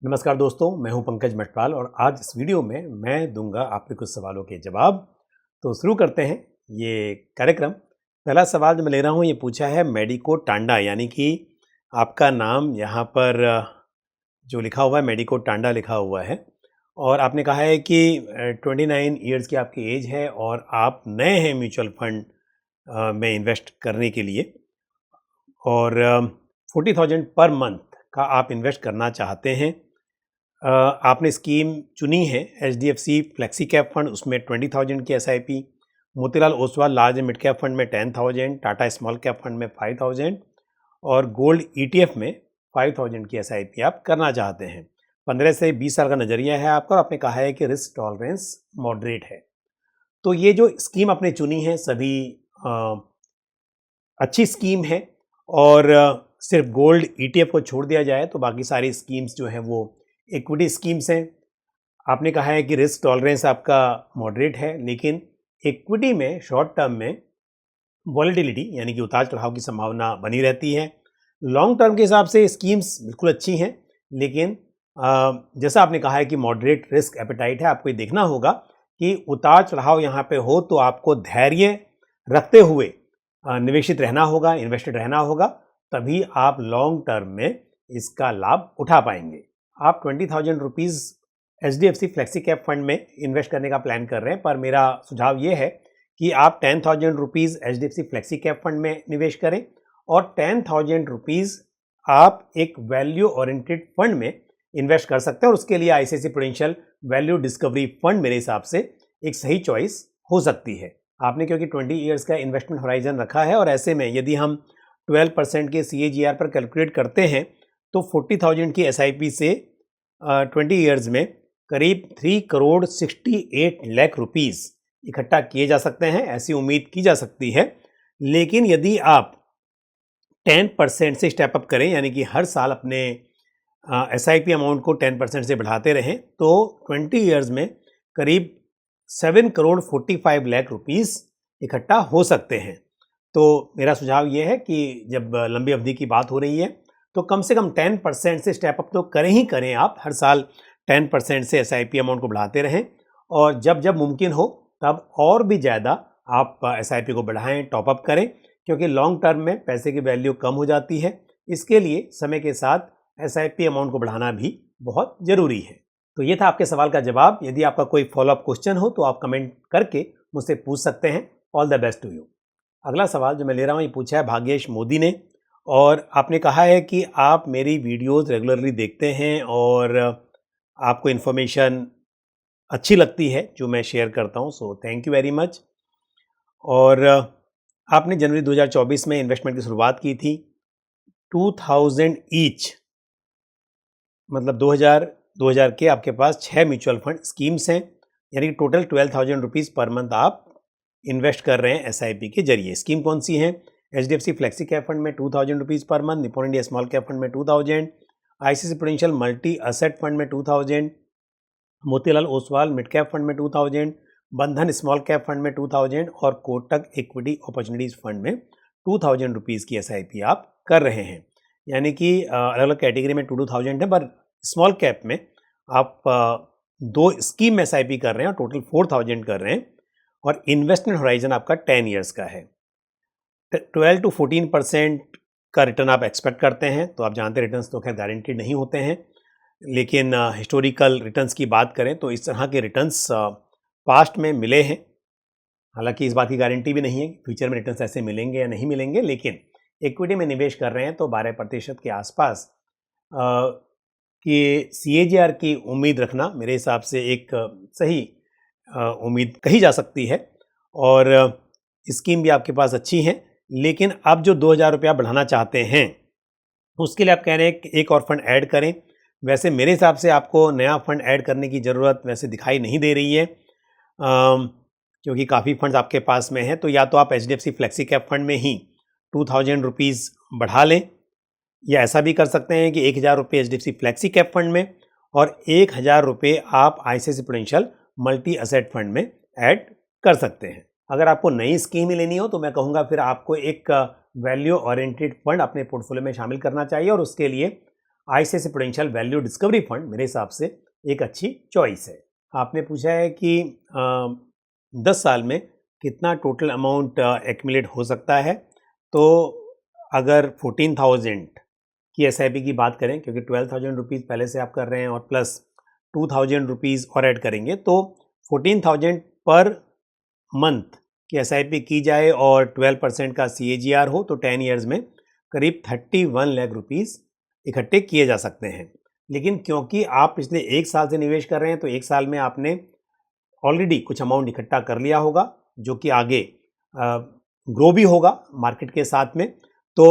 नमस्कार दोस्तों, मैं हूं पंकज मटवाल और आज इस वीडियो में मैं दूंगा आपके कुछ सवालों के जवाब। तो शुरू करते हैं ये कार्यक्रम। पहला सवाल जो मैं ले रहा हूं ये पूछा है मेडिको टांडा, यानी कि आपका नाम यहाँ पर जो लिखा हुआ है मेडिको टांडा लिखा हुआ है और आपने कहा है कि 29 ईयर्स की आपकी एज है और आप नए हैं म्यूचुअल फंड में इन्वेस्ट करने के लिए और 40,000 पर मंथ का आप इन्वेस्ट करना चाहते हैं। आपने स्कीम चुनी है HDFC फ्लेक्सी कैप फंड, उसमें 20,000 की SIP, Motilal Oswal large and mid cap fund में 10,000, टाटा स्मॉल कैप फंड में 5,000 और गोल्ड ETF में 5,000 की SIP आप करना चाहते हैं। 15 से 20 साल का नज़रिया है आपका और आपने कहा है कि रिस्क टॉलरेंस मॉडरेट है। तो ये जो स्कीम आपने चुनी है सभी अच्छी स्कीम है और सिर्फ गोल्ड ETF को छोड़ दिया जाए तो बाकी सारी स्कीम्स जो हैं वो इक्विटी स्कीम्स हैं। आपने कहा है कि रिस्क टॉलरेंस आपका मॉडरेट है, लेकिन इक्विटी में शॉर्ट टर्म में वॉलेटिलिटी यानी कि उतार चढ़ाव की संभावना बनी रहती है। लॉन्ग टर्म के हिसाब से स्कीम्स बिल्कुल अच्छी हैं, लेकिन जैसा आपने कहा है कि मॉडरेट रिस्क एपेटाइट है, आपको ये देखना होगा कि उतार चढ़ाव यहाँ पे हो तो आपको धैर्य रखते हुए निवेशित रहना होगा, इन्वेस्टेड रहना होगा, तभी आप लॉन्ग टर्म में इसका लाभ उठा पाएंगे। आप 20,000 rupees HDFC flexi cap fund में इन्वेस्ट करने का प्लान कर रहे हैं, पर मेरा सुझाव ये है कि आप 10,000 rupees HDFC flexi cap fund में निवेश करें और 10,000 रुपीज़ आप एक वैल्यू ओरिएंटेड फंड में इन्वेस्ट कर सकते हैं और उसके लिए ICICI prudential value discovery fund मेरे हिसाब से एक सही चॉइस हो सकती है। आपने क्योंकि 20 ईयर्स का इन्वेस्टमेंट होराइजन रखा है और ऐसे में यदि हम 12% के CAGR पर कैलकुलेट करते हैं तो 40,000 की SIP से 20 ईयर्स में करीब 3 करोड़ 68 लाख रुपीस इकट्ठा किए जा सकते हैं, ऐसी उम्मीद की जा सकती है। लेकिन यदि आप 10% से स्टेप अप करें, यानी कि हर साल अपने SIP अमाउंट को 10% से बढ़ाते रहें, तो 20 ईयर्स में करीब 7 करोड़ 45 लाख रुपीस इकट्ठा हो सकते हैं। तो मेरा सुझाव ये है कि जब लंबी अवधि की बात हो रही है तो कम से कम 10% से स्टेप अप तो करें ही करें। आप हर साल 10% से SIP अमाउंट को बढ़ाते रहें और जब जब मुमकिन हो तब और भी ज़्यादा आप SIP को बढ़ाएं, टॉपअप करें, क्योंकि लॉन्ग टर्म में पैसे की वैल्यू कम हो जाती है। इसके लिए समय के साथ SIP अमाउंट को बढ़ाना भी बहुत ज़रूरी है। तो ये था आपके सवाल का जवाब। यदि आपका कोई फॉलोअप क्वेश्चन हो तो आप कमेंट करके मुझसे पूछ सकते हैं। All the best to you. अगला सवाल जो मैं ले रहा हूँ ये पूछा है भाग्येश मोदी ने और आपने कहा है कि आप मेरी वीडियोस रेगुलरली देखते हैं और आपको इन्फॉर्मेशन अच्छी लगती है जो मैं शेयर करता हूँ, सो थैंक यू वेरी मच। और आपने जनवरी 2024 में इन्वेस्टमेंट की शुरुआत की थी 2000 ईच, मतलब 2000 के आपके पास 6 म्यूचुअल फंड स्कीम्स हैं, यानी कि टोटल 12,000 रुपीज़ पर मंथ आप इन्वेस्ट कर रहे हैं SIP के जरिए। स्कीम कौन सी है? HDFC फ्लेक्सी कैप फंड में 2,000 rupees per month, Nippon India small cap fund में 2,000, ICICI prudential multi asset fund में 2,000, Motilal Oswal mid cap fund में 2,000, बंधन स्मॉल कैप फंड में 2,000 और कोटक इक्विटी अपॉर्चुनिटीज़ फंड में 2,000 रुपीज़ की SIP आप कर रहे हैं। यानी कि अलग अलग कैटेगरी में 2,000 है, पर स्मॉल कैप में आप 2 स्कीम में SIP कर रहे हैं और टोटल 4,000 कर रहे हैं और इन्वेस्टमेंट होराइजन आपका 10 ईयर्स का है। 12 to 14% का रिटर्न आप एक्सपेक्ट करते हैं। तो आप जानते हैं रिटर्न्स तो खैर गारंटीड नहीं होते हैं, लेकिन हिस्टोरिकल रिटर्न्स की बात करें तो इस तरह के रिटर्न्स पास्ट में मिले हैं। हालांकि इस बात की गारंटी भी नहीं है फ्यूचर में रिटर्न्स ऐसे मिलेंगे या नहीं मिलेंगे, लेकिन इक्विटी में निवेश कर रहे हैं तो 12% के आसपास कि CAGR की उम्मीद रखना मेरे हिसाब से एक सही उम्मीद कही जा सकती है। और स्कीम भी आपके पास अच्छी हैं, लेकिन अब जो 2,000 रुपया बढ़ाना चाहते हैं उसके लिए आप कह रहे हैं कि एक और फंड ऐड करें। वैसे मेरे हिसाब से आपको नया फंड ऐड करने की ज़रूरत वैसे दिखाई नहीं दे रही है, क्योंकि काफ़ी फंड्स आपके पास में हैं। तो या तो आप HDFC फ्लेक्सी कैप फंड में ही 2,000 रुपीज़ बढ़ा लें, या ऐसा भी कर सकते हैं कि 1,000 रुपये HDFC फ्लेक्सी कैप फंड में और 1,000 रुपये आप ICICI prudential multi asset fund में ऐड कर सकते हैं। अगर आपको नई स्कीम ही लेनी हो तो मैं कहूँगा फिर आपको एक वैल्यू ओरिएंटेड फंड अपने पोर्टफोलियो में शामिल करना चाहिए और उसके लिए ICICI prudential value discovery fund मेरे हिसाब से एक अच्छी चॉइस है। आपने पूछा है कि 10 साल में कितना टोटल अमाउंट एक्यूमुलेट हो सकता है। तो अगर 14,000 की एसआईपी की बात करें, क्योंकि 12,000 रुपीज़ पहले से आप कर रहे हैं और प्लस 2,000 रुपीज़ और ऐड करेंगे, तो 14,000 पर मंथ की एसआईपी की जाए और 12% का CAGR हो तो 10 ईयर्स में करीब 31 लाख रुपीज़ इकट्ठे किए जा सकते हैं। लेकिन क्योंकि आप पिछले 1 साल से निवेश कर रहे हैं, तो 1 साल में आपने ऑलरेडी कुछ अमाउंट इकट्ठा कर लिया होगा, जो कि आगे ग्रो भी होगा मार्केट के साथ में। तो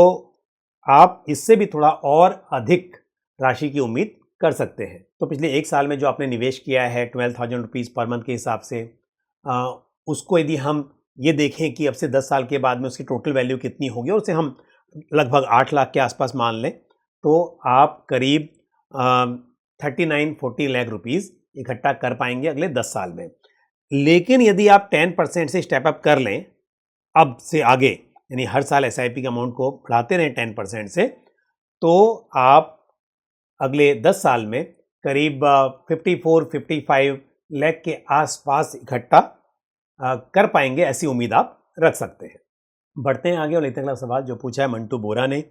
आप इससे भी थोड़ा और अधिक राशि की उम्मीद कर सकते हैं। तो पिछले 1 साल में जो आपने निवेश किया है 12,000 रुपीज़ पर मंथ के हिसाब से, उसको यदि हम ये देखें कि अब से 10 साल के बाद में उसकी टोटल वैल्यू कितनी होगी और उसे हम लगभग 8 लाख के आसपास मान लें, तो आप करीब 39-40 लाख रुपीज़ इकट्ठा कर पाएंगे अगले 10 साल में। लेकिन यदि आप 10% से स्टेप अप कर लें अब से आगे, यानी हर साल एसआईपी के अमाउंट को बढ़ाते रहें 10% से, तो आप अगले 10 साल में करीब 54-55 लाख के आसपास इकट्ठा कर पाएंगे, ऐसी उम्मीद आप रख सकते हैं। बढ़ते हैं आगे और लेते हैं अगला सवाल जो पूछा है मंटू बोरा ने।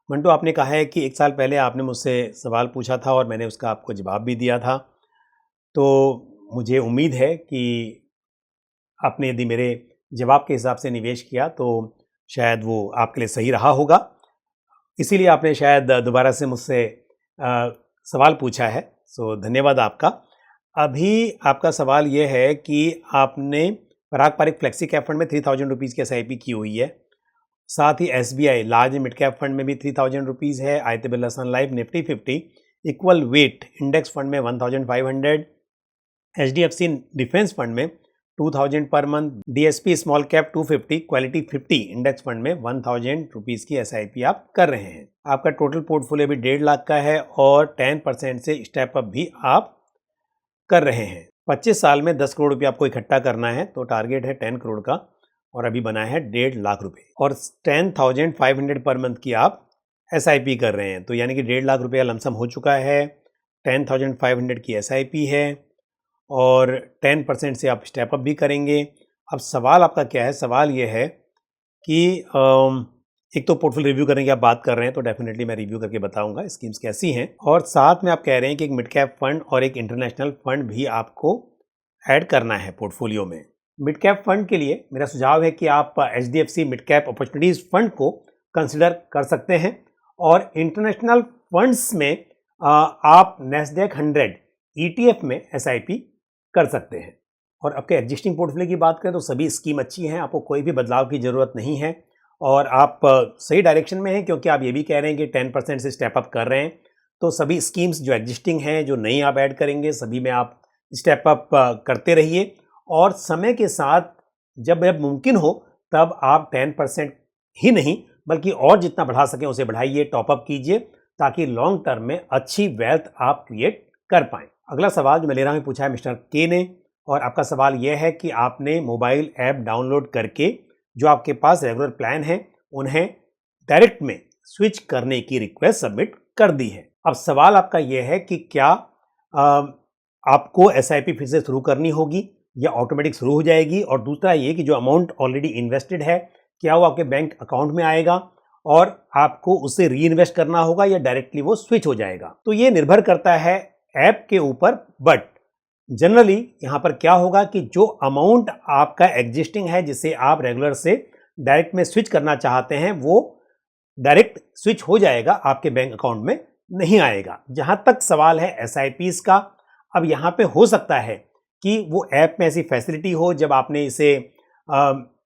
मंटू, आपने कहा है कि 1 साल पहले आपने मुझसे सवाल पूछा था और मैंने उसका आपको जवाब भी दिया था। तो मुझे उम्मीद है कि आपने यदि मेरे जवाब के हिसाब से निवेश किया तो शायद वो आपके लिए सही रहा होगा, इसीलिए आपने शायद दोबारा से मुझसे सवाल पूछा है। सो धन्यवाद आपका। अभी आपका सवाल ये है कि आपने Parag Parikh flexi cap fund में 3,000 रुपीज़ की एसआईपी की हुई है। साथ ही SBI large mid cap fund में भी 3,000 रुपीज़ है। Aditya Birla Sun Life Nifty 50 equal weight index fund में 1,500, एचडीएफसी डिफेंस फंड में 2,000 per month, DSP small cap 250 quality 50 index fund में 1,000 रुपीज़ की एसआईपी आप कर रहे हैं। आपका टोटल पोर्टफोलियो भी 1.5 लाख का है और 10% से स्टेप अप भी आप कर रहे हैं। 25 साल में 10 करोड़ रुपये आपको इकट्ठा करना है, तो टारगेट है 10 करोड़ का और अभी बना है 1.5 लाख रुपए और 10,500 पर मंथ की आप एसआईपी कर रहे हैं। तो यानी कि 1.5 लाख रुपये का लमसम हो चुका है, 10,500 की एसआईपी है और 10% से आप स्टेप अप भी करेंगे। अब सवाल आपका क्या है? सवाल ये है कि एक तो पोर्टफोलियो रिव्यू करने की आप बात कर रहे हैं, तो डेफिनेटली मैं रिव्यू करके बताऊंगा स्कीम्स कैसी हैं, और साथ में आप कह रहे हैं कि एक मिड कैप फंड और एक इंटरनेशनल फंड भी आपको ऐड करना है पोर्टफोलियो में। मिड कैप फंड के लिए मेरा सुझाव है कि आप HDFC mid cap opportunities fund को कंसिडर कर सकते हैं और इंटरनेशनल फंड्स में आप नैस्डैक 100 ETF में एसआईपी कर सकते हैं। और आपके एग्जिस्टिंग पोर्टफोलियो की बात करें तो सभी स्कीम अच्छी हैं, आपको कोई भी बदलाव की ज़रूरत नहीं है और आप सही डायरेक्शन में हैं, क्योंकि आप ये भी कह रहे हैं कि 10% से स्टेप अप कर रहे हैं। तो सभी स्कीम्स जो एग्जिस्टिंग हैं, जो नई आप ऐड करेंगे, सभी में आप स्टेप अप करते रहिए और समय के साथ जब मुमकिन हो तब आप 10% ही नहीं बल्कि और जितना बढ़ा सकें उसे बढ़ाइए, टॉपअप कीजिए, ताकि लॉन्ग टर्म में अच्छी वेल्थ आप क्रिएट कर पाएं। अगला सवाल जो मैं ले रहा हूं पूछा है मिस्टर के ने, और आपका सवाल यह है कि आपने मोबाइल ऐप डाउनलोड करके जो आपके पास रेगुलर प्लान है उन्हें डायरेक्ट में स्विच करने की रिक्वेस्ट सबमिट कर दी है। अब सवाल आपका यह है कि क्या आपको एसआईपी फिर से शुरू करनी होगी या ऑटोमेटिक शुरू हो जाएगी, और दूसरा ये कि जो अमाउंट ऑलरेडी इन्वेस्टेड है क्या वो आपके बैंक अकाउंट में आएगा और आपको उसे री इन्वेस्ट करना होगा या डायरेक्टली वो स्विच हो जाएगा। तो ये निर्भर करता है ऐप के ऊपर, बट जनरली यहां पर क्या होगा कि जो अमाउंट आपका एग्जिस्टिंग है जिसे आप रेगुलर से डायरेक्ट में स्विच करना चाहते हैं वो डायरेक्ट स्विच हो जाएगा, आपके बैंक अकाउंट में नहीं आएगा। जहां तक सवाल है एसआईपीज का, अब यहां पे हो सकता है कि वो ऐप में ऐसी फैसिलिटी हो, जब आपने इसे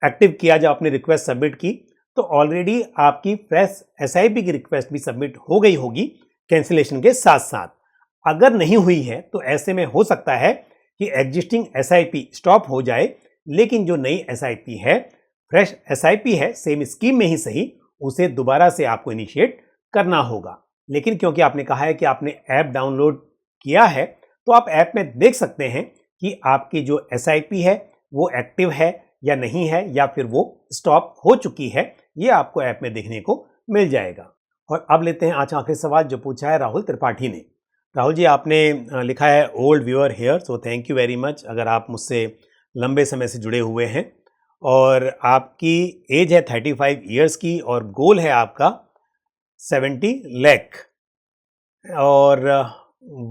एक्टिव किया, जब आपने रिक्वेस्ट सबमिट की तो ऑलरेडी आपकी फ्रेश एसआईपी की रिक्वेस्ट भी सबमिट हो गई होगी कैंसिलेशन के साथ साथ। अगर नहीं हुई है तो ऐसे में हो सकता है कि एग्जिस्टिंग एसआईपी स्टॉप हो जाए, लेकिन जो नई एसआईपी है, फ्रेश एसआईपी है, सेम स्कीम में ही सही, उसे दोबारा से आपको इनिशिएट करना होगा। लेकिन क्योंकि आपने कहा है कि आपने ऐप डाउनलोड किया है, तो आप ऐप में देख सकते हैं कि आपकी जो एसआईपी है वो एक्टिव है या नहीं है, या फिर वो स्टॉप हो चुकी है, ये आपको ऐप में देखने को मिल जाएगा। और अब लेते हैं आज का आखिरी सवाल जो पूछा है राहुल त्रिपाठी ने। राहुल जी, आपने लिखा है old viewer here, so thank you very much. अगर आप मुझसे लंबे समय से जुड़े हुए हैं और आपकी एज है 35 ईयर्स की और गोल है आपका 70 लाख और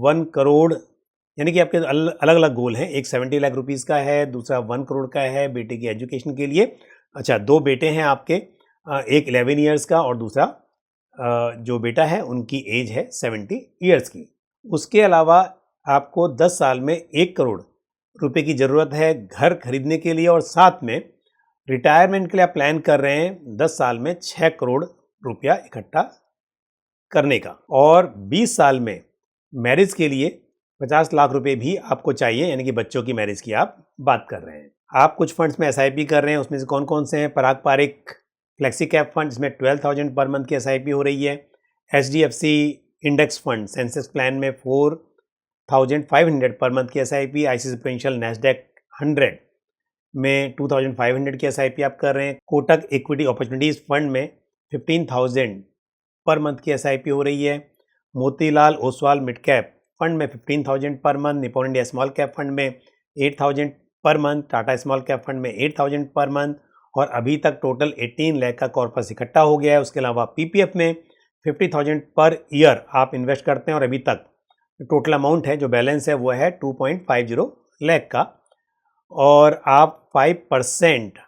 1 करोड़, यानी कि आपके अलग अलग गोल हैं। एक 70 लाख रुपीस का है, दूसरा 1 करोड़ का है बेटे की एजुकेशन के लिए। अच्छा, 2 बेटे हैं आपके, एक 11 ईयर्स का और दूसरा जो बेटा है उनकी एज है 70 ईयर्स की। उसके अलावा आपको 10 साल में 1 करोड़ रुपए की ज़रूरत है घर खरीदने के लिए और साथ में रिटायरमेंट के लिए आप प्लान कर रहे हैं 10 साल में 6 करोड़ रुपया इकट्ठा करने का, और 20 साल में मैरिज के लिए 50 लाख रुपए भी आपको चाहिए, यानी कि बच्चों की मैरिज की आप बात कर रहे हैं। आप कुछ फंड्स में एसआईपी कर रहे हैं, उसमें से कौन कौन से हैं? पराग पारिक फ्लेक्सी कैप फंड, इसमें 12,000 पर मंथ की एसआईपी हो रही है। HDFC index fund Sensex plan में 4,500 पर मंथ की एसआईपी। आईसीआईसीआई प्रूडेंशियल नैस्डैक 100 में 2,500 की एसआईपी आप कर रहे हैं। कोटक इक्विटी अपॉर्चुनिटीज फंड में 15,000 पर मंथ की एसआईपी हो रही है। Motilal Oswal mid cap fund में 15,000 per month. Nippon India small cap fund में 8,000 per month. Tata small cap fund में 8,000 पर मंथ। और अभी तक टोटल 18 लाख का कॉर्पस इकट्ठा हो गया है। उसके अलावा पीपीएफ में 50,000 पर ईयर आप इन्वेस्ट करते हैं और अभी तक टोटल अमाउंट है जो बैलेंस है वो है 2.50 लाख का, और आप 5%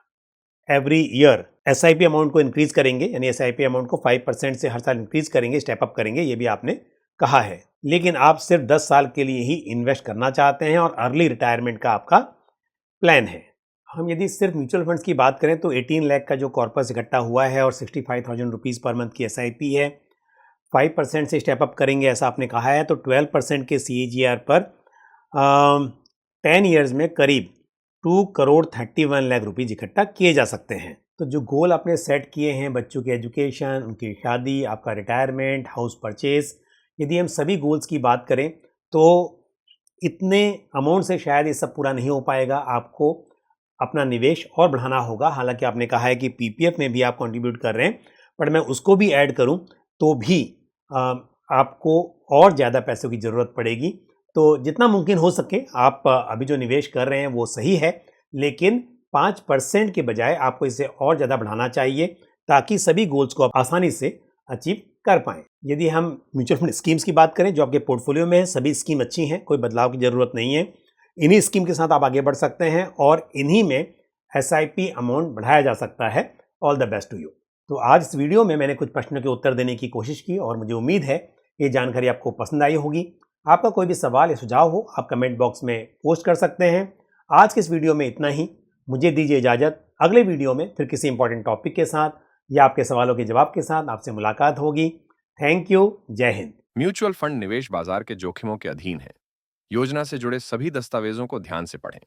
एवरी ईयर एसआईपी अमाउंट को इंक्रीज करेंगे, यानी एसआईपी अमाउंट को 5% से हर साल इंक्रीज करेंगे, स्टेप अप करेंगे, ये भी आपने कहा है। लेकिन आप सिर्फ 10 साल के लिए ही इन्वेस्ट करना चाहते हैं और अर्ली रिटायरमेंट का आपका प्लान है। हम यदि सिर्फ म्यूचुअल फंड्स की बात करें तो 18 लाख का जो कॉर्पस इकट्ठा हुआ है और 65,000 रुपीज़ पर मंथ की एसआईपी है। 5% से स्टेप अप करेंगे ऐसा आपने कहा है, तो 12% के सीएजीआर पर 10 ईयर्स में करीब 2 करोड़ 31 लाख रुपीज़ इकट्ठा किए जा सकते हैं। तो जो गोल आपने सेट किए हैं, बच्चों की एजुकेशन, उनकी शादी, आपका रिटायरमेंट, हाउस परचेज, यदि हम सभी गोल्स की बात करें तो इतने अमाउंट से शायद ये सब पूरा नहीं हो पाएगा। आपको अपना निवेश और बढ़ाना होगा। हालांकि आपने कहा है कि पीपीएफ में भी आप कंट्रीब्यूट कर रहे हैं, पर मैं उसको भी ऐड करूं तो भी आपको और ज़्यादा पैसों की ज़रूरत पड़ेगी। तो जितना मुमकिन हो सके आप अभी जो निवेश कर रहे हैं वो सही है, लेकिन 5% के बजाय आपको इसे और ज़्यादा बढ़ाना चाहिए ताकि सभी गोल्स को आप आसानी से अचीव कर पाएँ। यदि हम म्यूचुअल फंड स्कीम्स की बात करें जो आपके पोर्टफोलियो में है, सभी स्कीम अच्छी हैं, कोई बदलाव की ज़रूरत नहीं है। इन्हीं स्कीम के साथ आप आगे बढ़ सकते हैं और इन्हीं में एसआईपी अमाउंट बढ़ाया जा सकता है। All the best to you. तो आज इस वीडियो में मैंने कुछ प्रश्नों के उत्तर देने की कोशिश की और मुझे उम्मीद है ये जानकारी आपको पसंद आई होगी। आपका कोई भी सवाल या सुझाव हो आप कमेंट बॉक्स में पोस्ट कर सकते हैं। आज के इस वीडियो में इतना ही। मुझे दीजिए इजाज़त। अगले वीडियो में फिर किसी इंपॉर्टेंट टॉपिक के साथ या आपके सवालों के जवाब के साथ आपसे मुलाकात होगी। Thank you. जय हिंद। म्यूचुअल फंड निवेश बाजार के जोखिमों के अधीन है। योजना से जुड़े सभी दस्तावेजों को ध्यान से पढ़ें।